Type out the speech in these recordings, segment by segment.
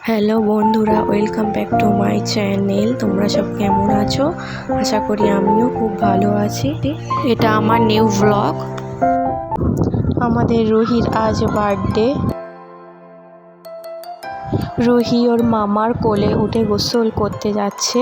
Hello বন্ধুরা, welcome back to my channel. তোমরা সব কেমন আছো? আশা করি আমিও খুব ভালো আছি। এটা আমার নিউ ব্লগ। আমাদের রুহির আজ বার্থডে। রুহি ওর মামার কোলে উঠে গোসল করতে যাচ্ছে।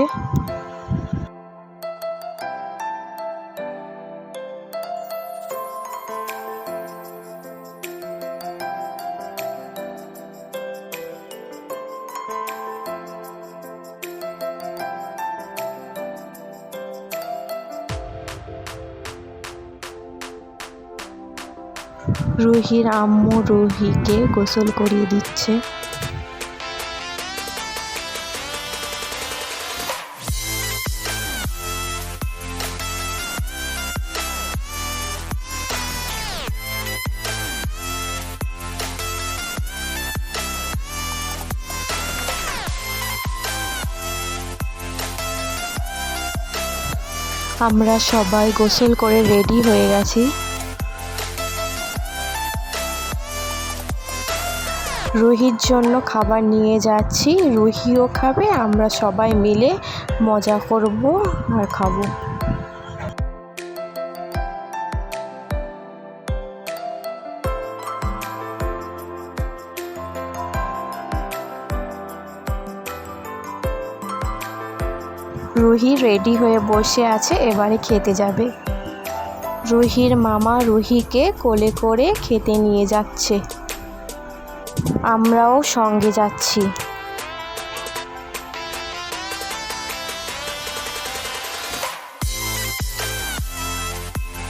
রুহির আম্মু রুহিকে গোসল করিয়ে দিচ্ছে। আমরা সবাই গোসল করে রেডি হয়ে গেছি। রুহির জন্য খাবার নিয়ে যাচ্ছি, রুহিও খাবে, আমরা সবাই মিলে মজা করব আর খাবো। রুহি রেডি হয়ে বসে আছে, এবারে খেতে যাবে। রুহির মামা রুহিকে কোলে করে খেতে নিয়ে যাচ্ছে, আমরাও সঙ্গে যাচ্ছি।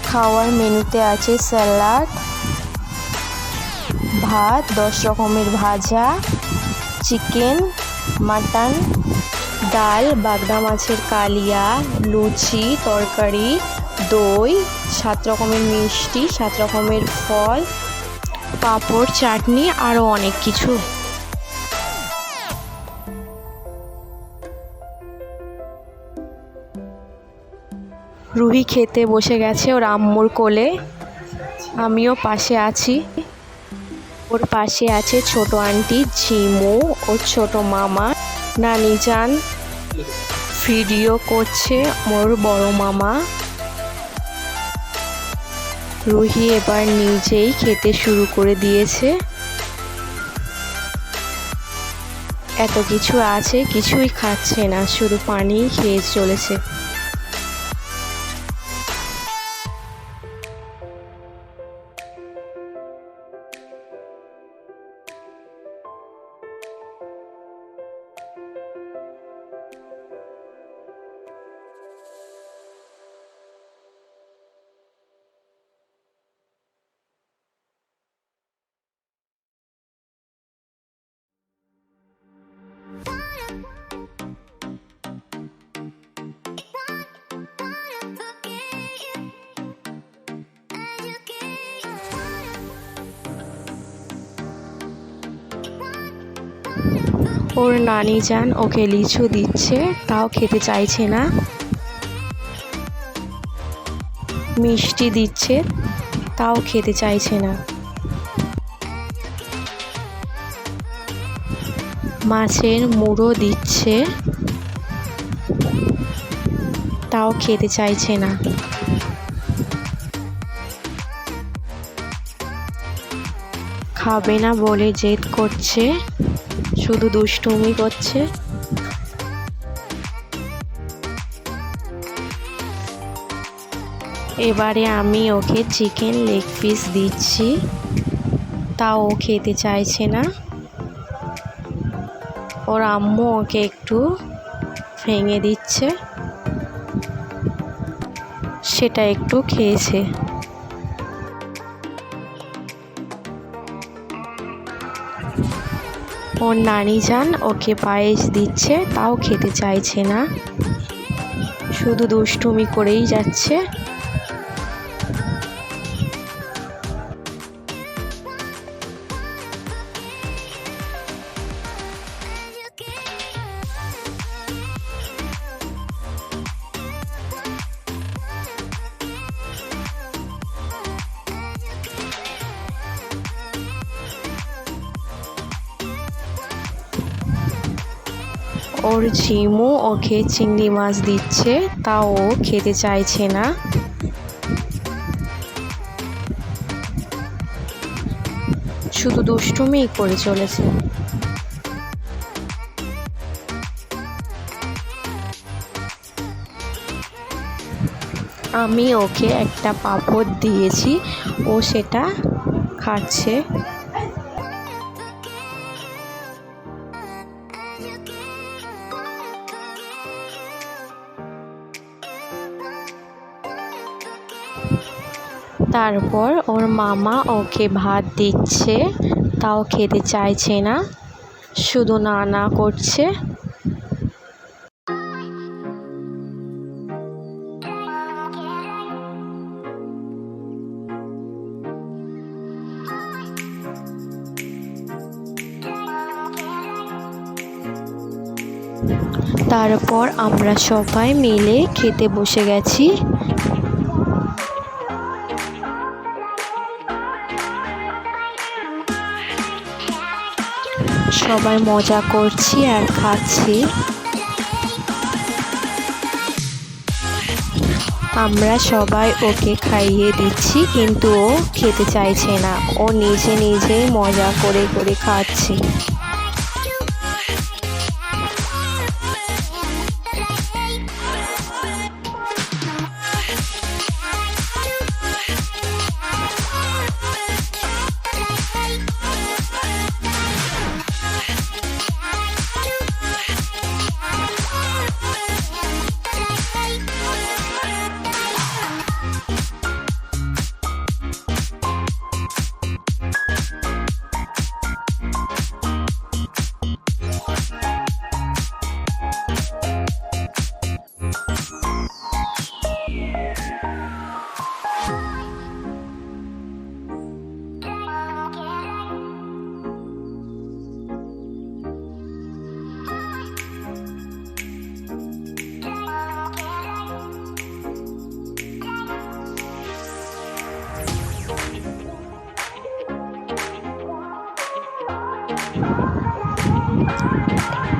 খাওয়ার মেনুতে আছে স্যালাড, ভাত, 10 রকমের ভাজা, চিকেন, মাটন, ডাল, বাগদা মাছের কালিয়া, লুচি, তরকারি, দই, 7 রকমের মিষ্টি, 7 রকমের ফল, পাঁপড়, চাটনি, আরও অনেক কিছু। রুহি খেতে বসে গেছে ওর আম্মুর কোলে, আমিও পাশে আছি। ওর পাশে আছে ছোট আন্টি ঝিমু, ওর ছোট মামা নানি যান, ভিডিও করছে ওর বড় মামা। রুহি এবার নিজেই খেতে শুরু করে দিয়েছে। এত কিছু আছে, কিছুই খাচ্ছে না, শুধু পানি খেয়ে চলেছে। ওর নানি যান ওকে লিচু দিচ্ছে, তাও খেতে চাইছে না। মিষ্টি দিচ্ছে, তাও খেতে চাইছে না। মাছের মুড়ো দিচ্ছে, তাও খেতে চাইছে না। খাবে না বলে জেদ করছে, শুধু দুষ্টুমি করছে। এবারে আমি ওকে চিকেন লেগ পিস দিচ্ছি, তাও ও খেতে চাইছে না। ওর আম্মু ওকে একটু ভেঙে দিচ্ছে, সেটা একটু খেয়েছে। ওর নানি যান ওকে পায়েস দিচ্ছে, তাও খেতে চাইছে না, শুধু দুষ্টুমি করেই যাচ্ছে। ওর ঝিমু ওকে চিংড়ি মাছ দিচ্ছে, তাও ও খেতে চাইছে না। শুধু দুষ্টুমিই করে চলেছে। আমি ওকে একটা পাঁপড় দিয়েছি, ও সেটা খাচ্ছে। তারপর ওর মামা ওকে ভাত দিচ্ছে, তাও খেতে চাইছে না, শুধু না না করছে। তারপর আমরা সবাই মিলে খেতে বসে গেছি। সবাই মজা করছি আর খাচ্ছি। আমরা সবাই ওকে খাইয়ে দিচ্ছি, কিন্তু ও খেতে চাইছে না, ও নিজে নিজেই মজা করে করে খাচ্ছে।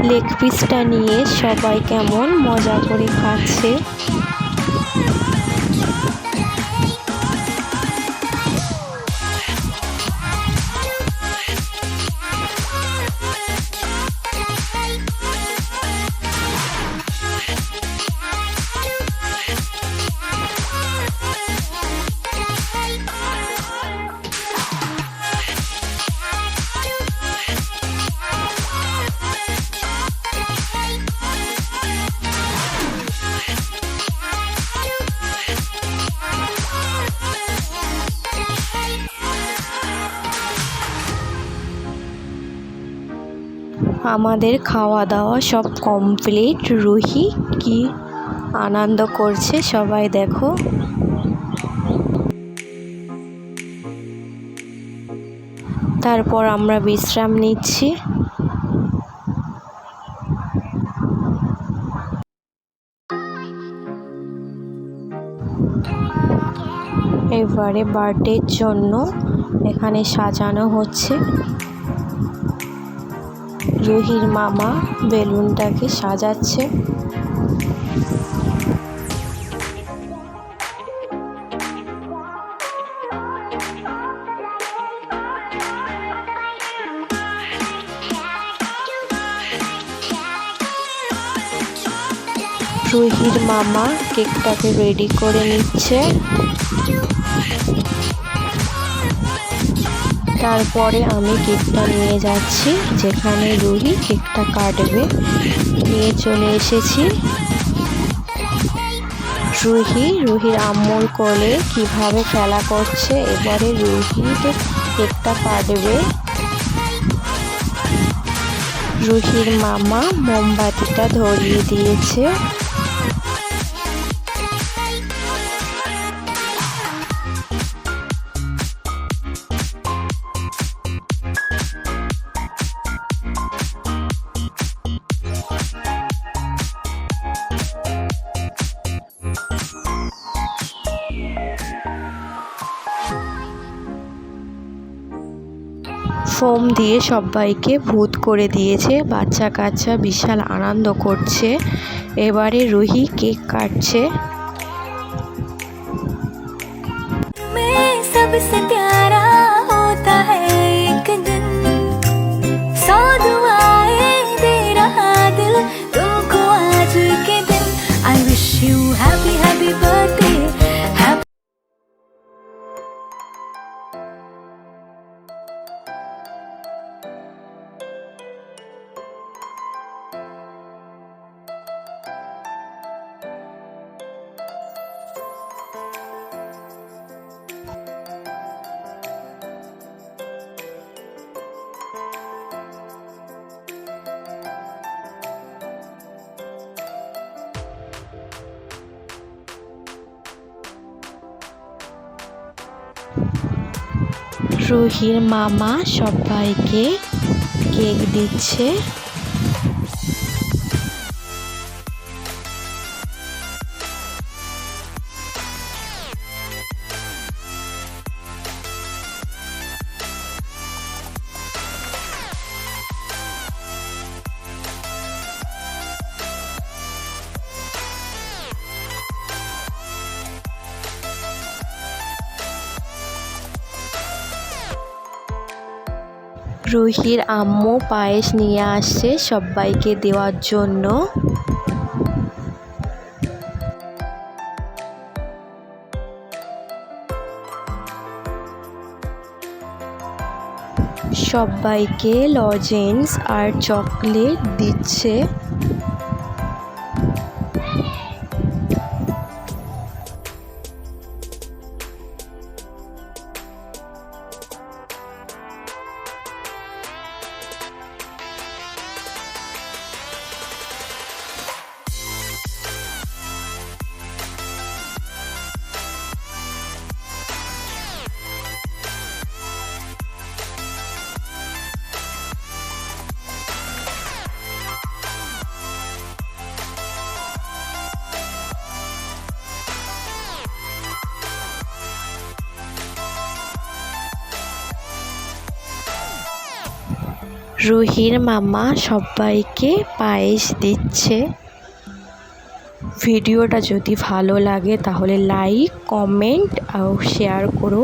লেগ পিসটা নিয়ে সবাই কেমন মজা করে খাচ্ছে। আমাদের খাওয়া দাওয়া সব কমপ্লিট। রুহি কি আনন্দ করছে সবাই দেখো। তারপর আমরা বিশ্রাম নিচ্ছি। এবারে বার্থডের জন্য এখানে সাজানো হচ্ছে। রুহির মামা বেলুনটাকে সাজাচ্ছে। রুহির মামা কেকটাকে রেডি করে নিচ্ছে। তারপরে আমি কেকটা নিয়ে যাচ্ছি যেখানে রুহি কেকটা কাটবে। নিয়ে চলে এসেছি। রুহির আম্মুর কোলে কিভাবে খেলা করছে। এবারে রুহিতে কেকটা কাটবে। রুহির মামা মোমবাতিটা ধরিয়ে দিয়েছে। ফোম দিয়ে সবাইকে ভূত করে দিয়েছে। বাচ্চা কাচ্চা বিশাল আনন্দ করছে। এবারে রুহি কেক কাটছে। सबसे प्यारा होता है एक दिन, 100 दुआएं दे रहा दिल तुमको आज के दिन। I wish you happy happy birthday, happy। রুহির মামা সবাইকে কেক দিচ্ছে। রুহির আম্মু পায়েস নিয়ে আসছে সবাইকে দেওয়ার জন্য। সবাইকে লজেন্স আর চকলেট দিচ্ছে। রুহির মামা সবাইকে পায়েস দিচ্ছে। ভিডিওটা যদি ভালো লাগে তাহলে লাইক, কমেন্ট আর শেয়ার করো।